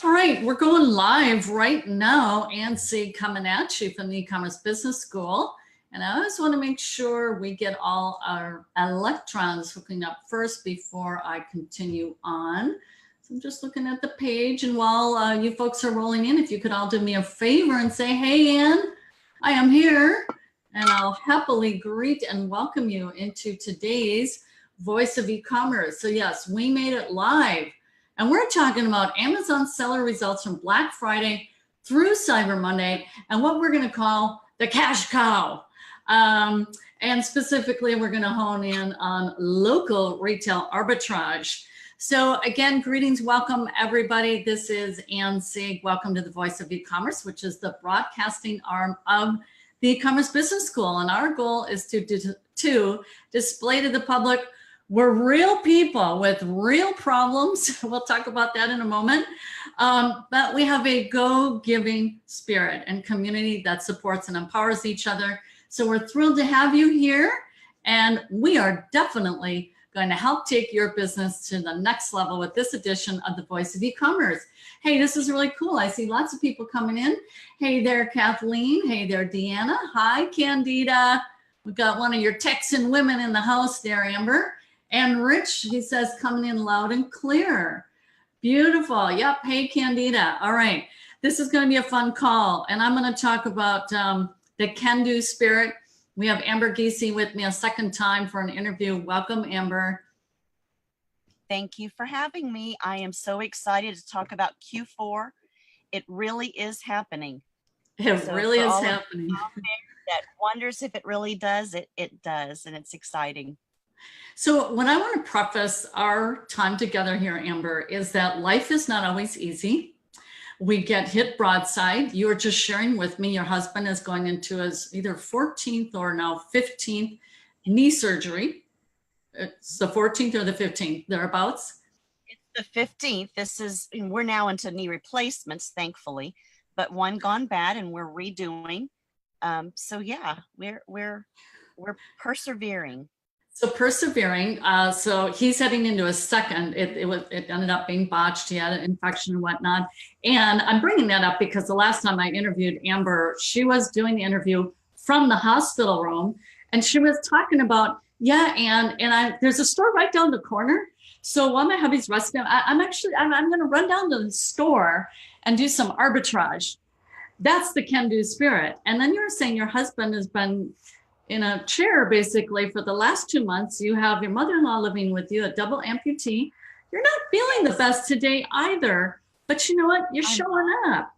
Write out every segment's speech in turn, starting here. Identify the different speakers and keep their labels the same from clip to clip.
Speaker 1: All right, we're going live right now. Ann Sieg coming at you from the E-commerce Business School. And I always want to make sure we get all our electrons hooking up first before I continue on. So I'm just looking at the page, and while you folks are rolling in, if you could all do me a favor and say, hey, Ann, I am here. And I'll happily greet and welcome you into today's Voice of E-commerce. So yes, we made it live. And we're talking about Amazon seller results from Black Friday through Cyber Monday and what we're going to call the cash cow. And specifically, we're going to hone in on local retail arbitrage. So again, greetings, welcome everybody. This is Ann Sieg. Welcome to the Voice of E-commerce, which is the broadcasting arm of the E-commerce Business School. And our goal is to display to the public we're real people with real problems. We'll talk about that in a moment. But we have a go-giving spirit and community that supports and empowers each other. So we're thrilled to have you here. And we are definitely going to help take your business to the next level with this edition of the Voice of E-commerce. Hey, this is really cool. I see lots of people coming in. Hey there, Kathleen. Hey there, Deanna. Hi, Candida. We've got one of your Texan women in the house there, Amber. And Rich, he says, coming in loud and clear. Beautiful. Yep. Hey, Candida. All right. This is going to be a fun call. And I'm going to talk about the can-do spirit. We have Amber Giese with me a second time for an interview. Welcome, Amber.
Speaker 2: Thank you for having me. I am so excited to talk about Q4. It really is happening.
Speaker 1: It really is happening.
Speaker 2: That wonders if it really does. It does. And it's exciting.
Speaker 1: So what I want to preface our time together here, Amber, is that life is not always easy. We get hit broadside. You were just sharing with me, your husband is going into his either 14th or now 15th knee surgery. It's the 14th or the 15th, thereabouts?
Speaker 2: It's the 15th. We're now into knee replacements, thankfully, but one gone bad and we're redoing. So yeah, we're persevering.
Speaker 1: So persevering, so he's heading into a second. It ended up being botched. He had an infection and whatnot. And I'm bringing that up because the last time I interviewed Amber, she was doing the interview from the hospital room, and she was talking about, yeah, and there's a store right down the corner. So while my hubby's resting, I'm going to run down to the store and do some arbitrage. That's the can-do spirit. And then you were saying your husband has been in a chair basically for the last 2 months. You have your mother-in-law living with you, a double amputee. You're not feeling the best today either, but you know what? You're showing up.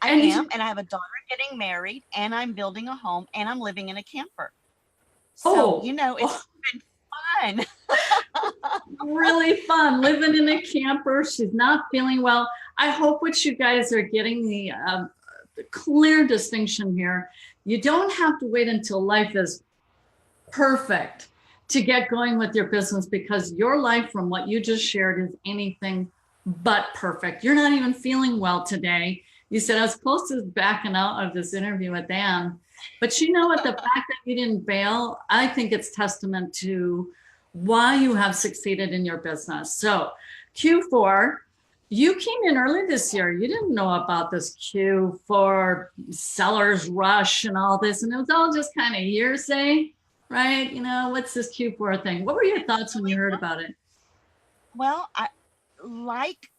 Speaker 2: I am, and I have a daughter getting married, and I'm building a home, and I'm living in a camper. So, it's been fun.
Speaker 1: Really fun, living in a camper. She's not feeling well. I hope what you guys are getting the clear distinction here. You don't have to wait until life is perfect to get going with your business, because your life, from what you just shared, is anything but perfect. You're not even feeling well today. You said I was close to backing out of this interview with Ann, but you know what? The fact that you didn't bail, I think it's testament to why you have succeeded in your business. So Q4, you came in early this year. You didn't know about this Q4 sellers rush and all this, and it was all just kind of hearsay, right? What's this Q4 thing? What were your thoughts when you heard about it?
Speaker 2: Well, I like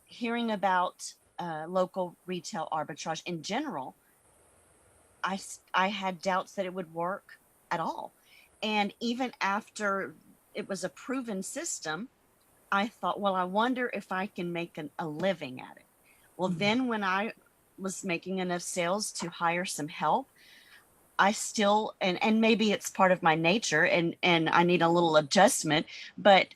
Speaker 2: hearing about local retail arbitrage in general. I had doubts that it would work at all. And even after it was a proven system, I thought, well, I wonder if I can make a living at it. Well, then when I was making enough sales to hire some help, I still, and maybe it's part of my nature and I need a little adjustment, but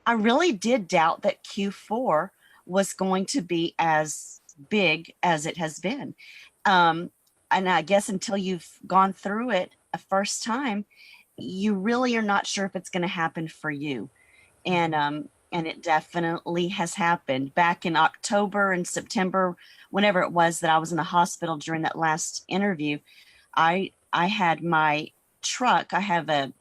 Speaker 2: I really did doubt that Q4 was going to be as big as it has been. And I guess until you've gone through it a first time, you really are not sure if it's going to happen for you. And it definitely has happened. Back in October and September, whenever it was that I was in the hospital during that last interview, I had my truck. I have a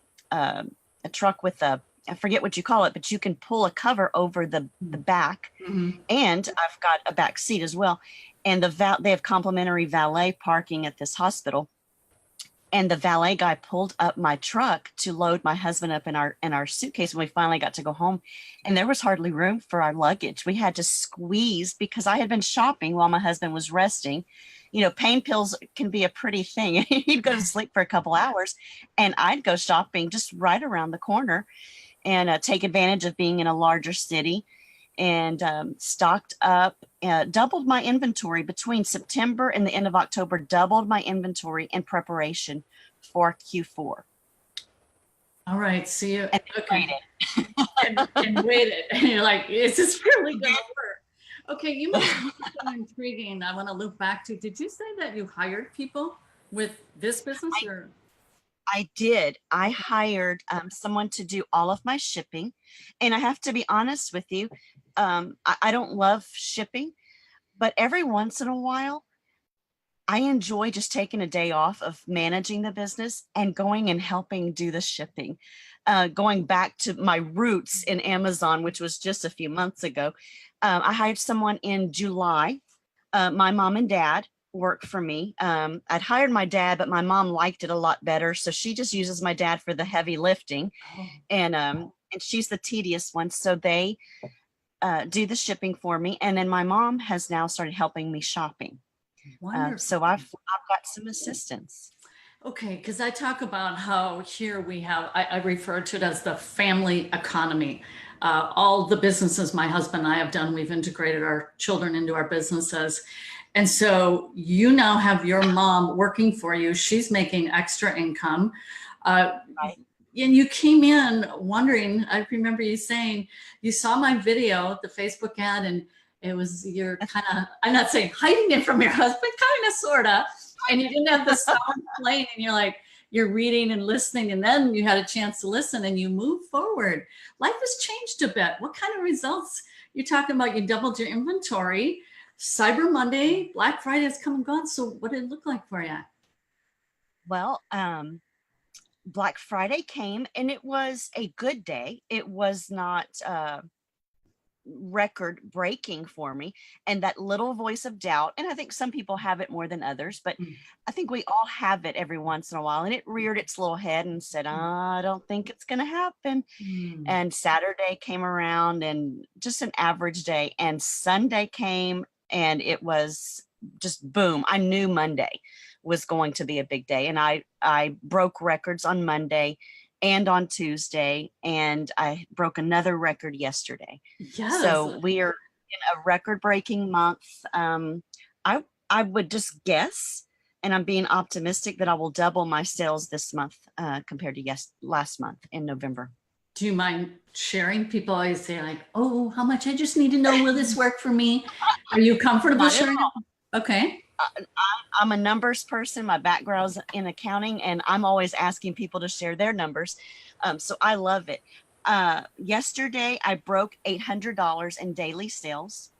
Speaker 2: truck with a I forget what you call it, but you can pull a cover over the back,
Speaker 1: Mhm.
Speaker 2: and I've got a back seat as well. And they have complimentary valet parking at this hospital. And the valet guy pulled up my truck to load my husband up in our suitcase when we finally got to go home. And there was hardly room for our luggage. We had to squeeze because I had been shopping while my husband was resting. You know, pain pills can be a pretty thing. He'd go to sleep for a couple hours, and I'd go shopping just right around the corner and take advantage of being in a larger city, and stocked up, doubled my inventory between September and the end of October, doubled my inventory in preparation for Q4.
Speaker 1: All right. See you.
Speaker 2: And
Speaker 1: Okay.
Speaker 2: waited.
Speaker 1: And waited. And you're like, is this really going to work? Okay. You mentioned something intriguing. I want to loop back to. Did you say that you hired people with this business, or?
Speaker 2: I did. I hired someone to do all of my shipping. And I have to be honest with you, I don't love shipping, but every once in a while, I enjoy just taking a day off of managing the business and going and helping do the shipping. Going back to my roots in Amazon, which was just a few months ago, I hired someone in July. My mom and dad work for me. I'd hired my dad, but my mom liked it a lot better, so she just uses my dad for the heavy lifting,
Speaker 1: Oh,
Speaker 2: and she's the tedious one. So they do the shipping for me, and then my mom has now started helping me shopping.
Speaker 1: wonderful.
Speaker 2: So I've got some assistance.
Speaker 1: Okay, because I talk about how here we have, I refer to it as the family economy. All the businesses my husband and I have done, we've integrated our children into our businesses. And so you now have your mom working for you. She's making extra income.
Speaker 2: Right.
Speaker 1: And you came in wondering, I remember you saying, you saw my video, the Facebook ad, and it was you're kind of, I'm not saying hiding it from your husband, kind of, sort of, and you didn't have the sound playing, and you're like, you're reading and listening, and then you had a chance to listen and you move forward. Life has changed a bit. What kind of results? You're talking about you doubled your inventory. Cyber Monday, Black Friday has come and gone. So what did it look like for you?
Speaker 2: Well, Black Friday came, and it was a good day. It was not record breaking for me, and that little voice of doubt, and I think some people have it more than others, but I think we all have it every once in a while, and it reared its little head and said, I don't think it's going to happen. And Saturday came around, and just an average day, and Sunday came, and it was just boom. I knew Monday was going to be a big day, and I broke records on Monday and on Tuesday, and I broke another record yesterday.
Speaker 1: Yes.
Speaker 2: So we are in a record-breaking month. I would just guess, and I'm being optimistic, that I will double my sales this month compared to last month in November.
Speaker 1: Do you mind sharing? People always say like, oh, how much? I just need to know, will this work for me? Are you comfortable
Speaker 2: Not at
Speaker 1: sharing?
Speaker 2: all.
Speaker 1: Okay.
Speaker 2: I'm a numbers person. My background's in accounting, and I'm always asking people to share their numbers. So I love it. Yesterday, I broke $800 in daily sales.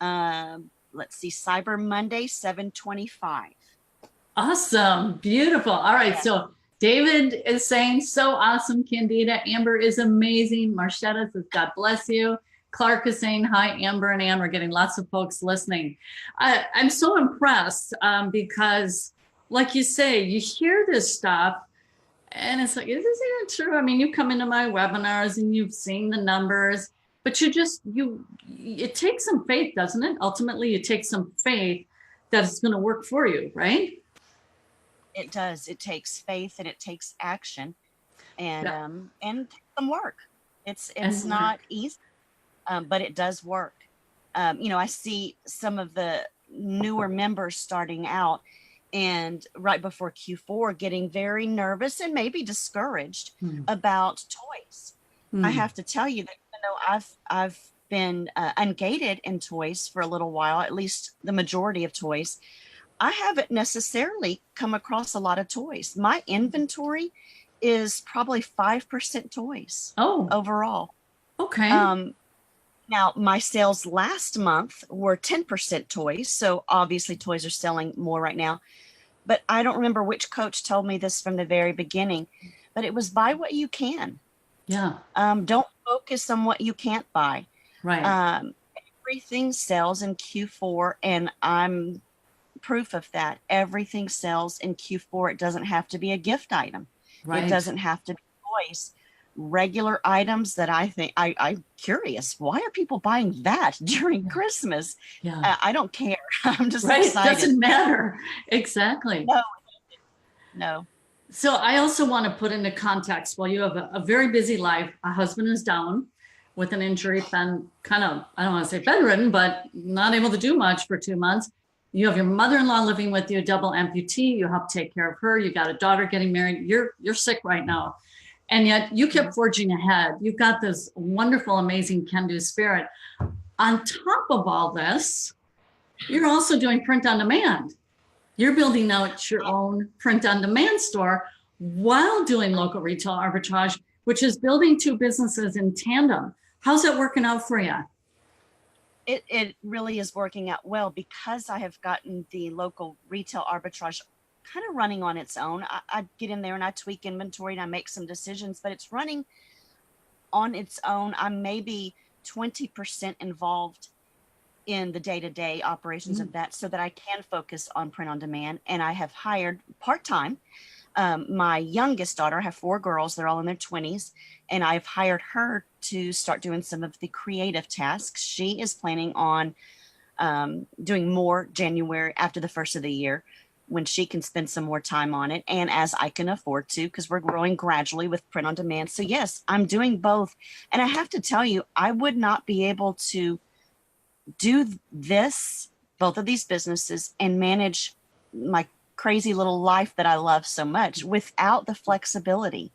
Speaker 2: Let's see, Cyber Monday, 725.
Speaker 1: Awesome. Beautiful. All right.
Speaker 2: Yeah.
Speaker 1: So David is saying, so awesome, Candida. Amber is amazing. Marchetta says, God bless you. Clark is saying, hi, Amber and Ann. We're getting lots of folks listening. I'm so impressed because, like you say, you hear this stuff and it's like, is this even true? I mean, you come into my webinars and you've seen the numbers, but it takes some faith, doesn't it? Ultimately, it takes some faith that it's going to work for you, right?
Speaker 2: It does. It takes faith, and it takes action, and
Speaker 1: Yeah.
Speaker 2: And some work. It's
Speaker 1: And
Speaker 2: not
Speaker 1: work.
Speaker 2: easy, but it does work. I see some of the newer members starting out, and right before Q4 getting very nervous and maybe discouraged about toys. I have to tell you that even though I've been ungated in toys for a little while, at least the majority of toys, I haven't necessarily come across a lot of toys. My inventory is probably 5% toys overall.
Speaker 1: Okay.
Speaker 2: Now, my sales last month were 10% toys. So obviously toys are selling more right now. But I don't remember which coach told me this from the very beginning, but it was buy what you can.
Speaker 1: Yeah.
Speaker 2: Don't focus on what you can't buy.
Speaker 1: Right.
Speaker 2: Um, Everything sells in Q4, and I'm proof of that. Everything sells in Q4. It doesn't have to be a gift item. It
Speaker 1: Right.
Speaker 2: doesn't have to be toys. Regular items that I think I'm curious. Why are people buying that during
Speaker 1: Yeah.
Speaker 2: Christmas?
Speaker 1: Yeah.
Speaker 2: I don't care. I'm just
Speaker 1: Right.
Speaker 2: excited.
Speaker 1: Doesn't matter. Exactly.
Speaker 2: No, no.
Speaker 1: So I also want to put into context, while you have a very busy life, a husband is down with an injury, been kind of, I don't want to say bedridden, but not able to do much for 2 months. You have your mother-in-law living with you, double amputee. You help take care of her. You got a daughter getting married. You're sick right now. And yet you kept forging ahead. You've got this wonderful, amazing can-do spirit. On top of all this, you're also doing print on demand. You're building out your own print on demand store while doing local retail arbitrage, which is building two businesses in tandem. How's that working out for you?
Speaker 2: It really is working out well because I have gotten the local retail arbitrage kind of running on its own. I get in there and I tweak inventory and I make some decisions, but it's running on its own. I'm maybe 20% involved in the day-to-day operations of that so that I can focus on print on demand. And I have hired part-time. My youngest daughter, I have 4 girls, they're all in their 20s, and I've hired her to start doing some of the creative tasks. She is planning on doing more January after the first of the year when she can spend some more time on it and as I can afford to, because we're growing gradually with print on demand. So yes, I'm doing both. And I have to tell you, I would not be able to do this, both of these businesses, and manage my crazy little life that I love so much without the flexibility.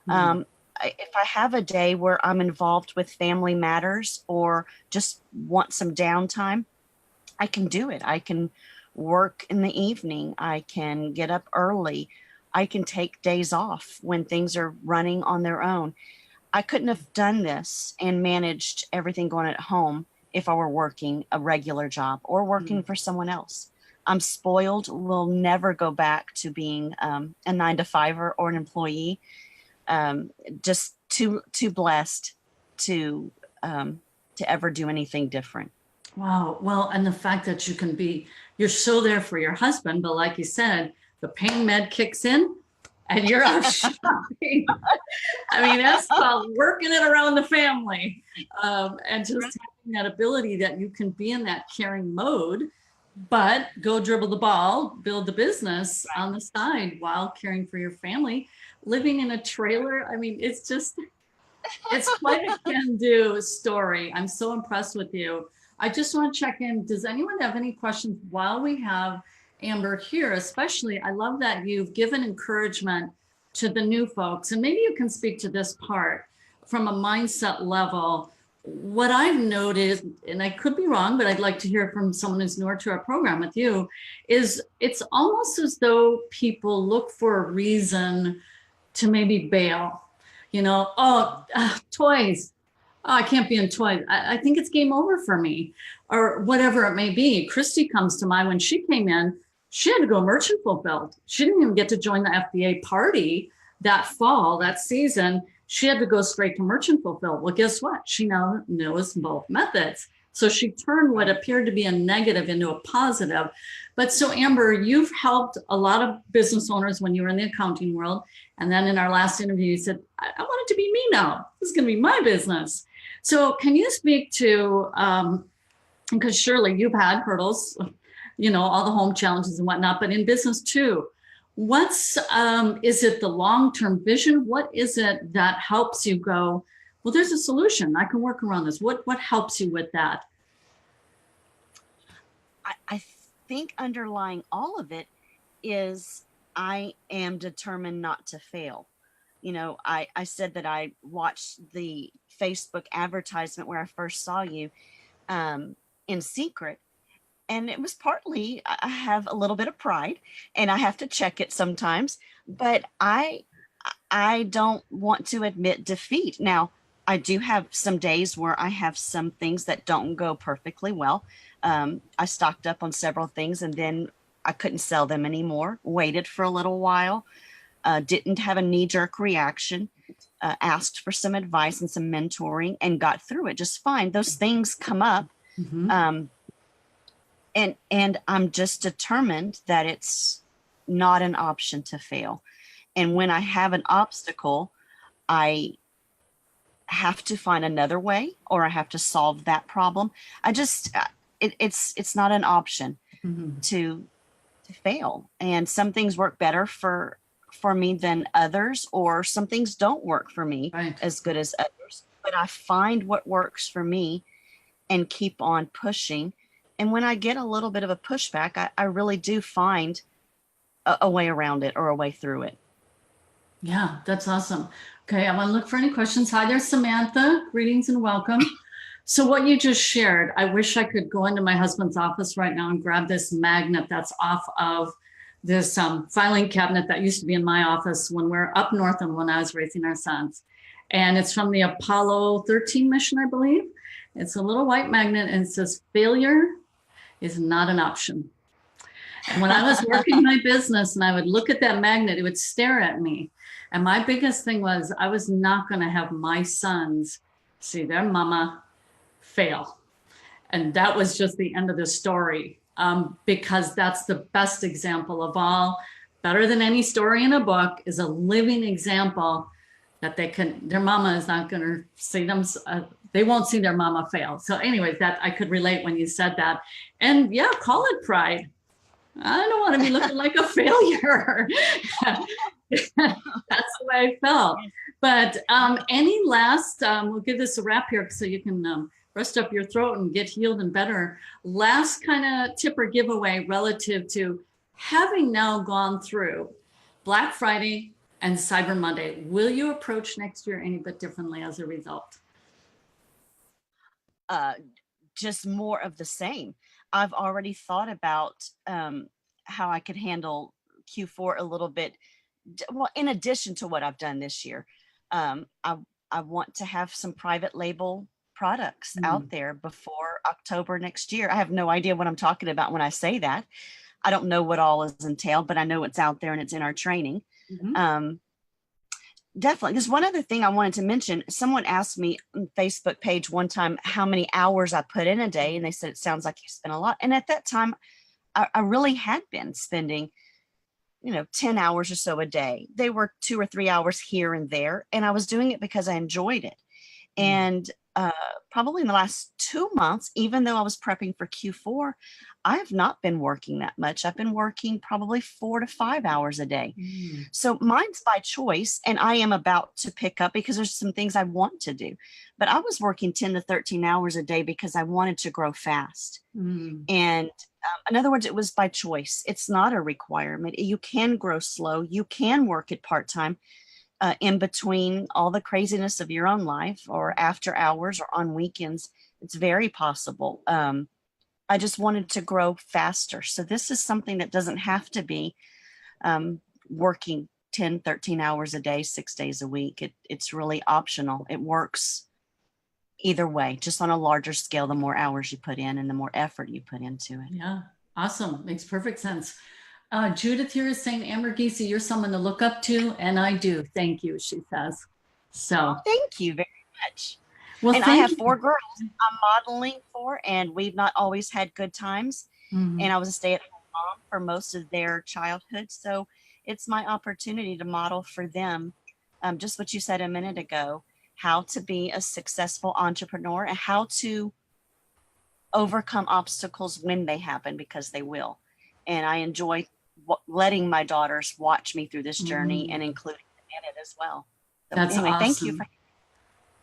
Speaker 1: Mm.
Speaker 2: If I have a day where I'm involved with family matters or just want some downtime, I can do it. I can work in the evening. I can get up early. I can take days off when things are running on their own. I couldn't have done this and managed everything going at home if I were working a regular job or working for someone else. I'm spoiled. Will never go back to being a 9 to 5 or an employee. Just too blessed to ever do anything different.
Speaker 1: Wow. Well, and the fact that you're so there for your husband, but like you said, the pain med kicks in and you're out shopping. I mean, that's called working it around the family. And just having that ability that you can be in that caring mode, but go dribble the ball, build the business on the side while caring for your family, living in a trailer. I mean, it's quite a can-do story. I'm so impressed with you. I just want to check in. Does anyone have any questions while we have Amber here? Especially, I love that you've given encouragement to the new folks. And maybe you can speak to this part from a mindset level. What I've noticed, and I could be wrong, but I'd like to hear from someone who's newer to our program with you, is it's almost as though people look for a reason to maybe bail. Toys. Oh, I can't be in toys. I think it's game over for me, or whatever it may be. Christy comes to mind. When she came in, she had to go merchant fulfilled. She didn't even get to join the FBA party that fall, that season. She had to go straight to merchant fulfilled. Well, guess what? She now knows both methods. So she turned what appeared to be a negative into a positive. But so Amber, you've helped a lot of business owners when you were in the accounting world. And then in our last interview, you said, I want it to be me now. This is going to be my business. So can you speak to, because surely you've had hurdles, all the home challenges and whatnot, but in business too, is it the long-term vision? What is it that helps you go, well, there's a solution. I can work around this. What helps you with that?
Speaker 2: I think underlying all of it is I am determined not to fail. I said that I watched the Facebook advertisement where I first saw you in secret. And it was partly, I have a little bit of pride and I have to check it sometimes, but I don't want to admit defeat. Now, I do have some days where I have some things that don't go perfectly well. I stocked up on several things and then I couldn't sell them anymore, waited for a little while, didn't have a knee-jerk reaction. asked for some advice and some mentoring and got through it just fine. Those things come up.
Speaker 1: Mhm.
Speaker 2: And I'm just determined that it's not an option to fail. And when I have an obstacle, I have to find another way, or I have to solve that problem. I just it's not an option
Speaker 1: Mhm.
Speaker 2: to fail. And some things work better for me than others, or some things don't work for me
Speaker 1: Right.
Speaker 2: as good as others. But I find what works for me and keep on pushing. And when I get a little bit of a pushback, I really do find a way around it or a way through it.
Speaker 1: Yeah, that's awesome. Okay, I want to look for any questions. Hi there, Samantha. Greetings and welcome. So what you just shared, I wish I could go into my husband's office right now and grab this magnet that's off of this filing cabinet that used to be in my office when we're up north and when I was raising our sons. And it's from the Apollo 13 mission, I believe. It's a little white magnet and it says, failure is not an option. And when I was working my business and I would look at that magnet, it would stare at me. And my biggest thing was I was not going to have my sons see their mama fail. And that was just the end of the story, because that's the best example of all. Better than any story in a book is a living example that their mama is not going to see them. They won't see their mama fail. So anyways, that I could relate when you said that. And yeah, call it pride. I don't want to be looking like a failure. That's the way I felt. But any last, we'll give this a wrap here so you can rest up your throat and get healed and better. Last kind of tip or giveaway relative to having now gone through Black Friday and Cyber Monday. Will you approach next year any bit differently as a result?
Speaker 2: Just more of the same. I've already thought about how I could handle Q4 a little bit. Well, in addition to what I've done this year, I want to have some private label products out there before October next year. I have no idea what I'm talking about when I say that. I don't know what all is entailed, but I know it's out there and it's in our training. Definitely. There's one other thing I wanted to mention. Someone asked me on Facebook page one time how many hours I put in a day, and they said it sounds like you spend a lot. And at that time, I really had been spending 10 hours or so a day. They were 2 or 3 hours here and there, and I was doing it because I enjoyed it. And probably in the last 2 months, even though I was prepping for Q4, I have not been working that much. I've been working probably 4 to 5 hours a day. So mine's by choice, and I am about to pick up because there's some things I want to do. But I was working 10 to 13 hours a day because I wanted to grow fast. And in other words, it was by choice. It's not a requirement. You can grow slow. You can work it part-time in between all the craziness of your own life, or after hours or on weekends. It's very possible. I just wanted to grow faster. So this is something that doesn't have to be working 10, 13 hours a day, 6 days a week. It's really optional. It works either way, just on a larger scale, the more hours you put in and the more effort you put into it.
Speaker 1: Yeah, awesome. Makes perfect sense. Judith here is saying, Amber Giese, you're someone to look up to, and I do. Thank you, she says. So
Speaker 2: thank you very much.
Speaker 1: Well,
Speaker 2: and I have 4 girls I'm modeling for, and we've not always had good times. And I was a stay-at-home mom for most of their childhood. So it's my opportunity to model for them just what you said a minute ago, how to be a successful entrepreneur and how to overcome obstacles when they happen, because they will. And I enjoy letting my daughters watch me through this journey and including them in it as well. So
Speaker 1: that's
Speaker 2: anyway,
Speaker 1: awesome.
Speaker 2: thank you for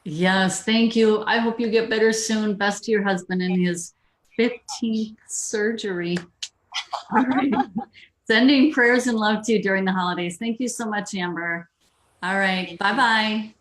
Speaker 1: Yes, thank you. I hope you get better soon. Best to your husband in his 15th surgery. All right. Sending prayers and love to you during the holidays. Thank you so much, Amber. All right. Bye-bye.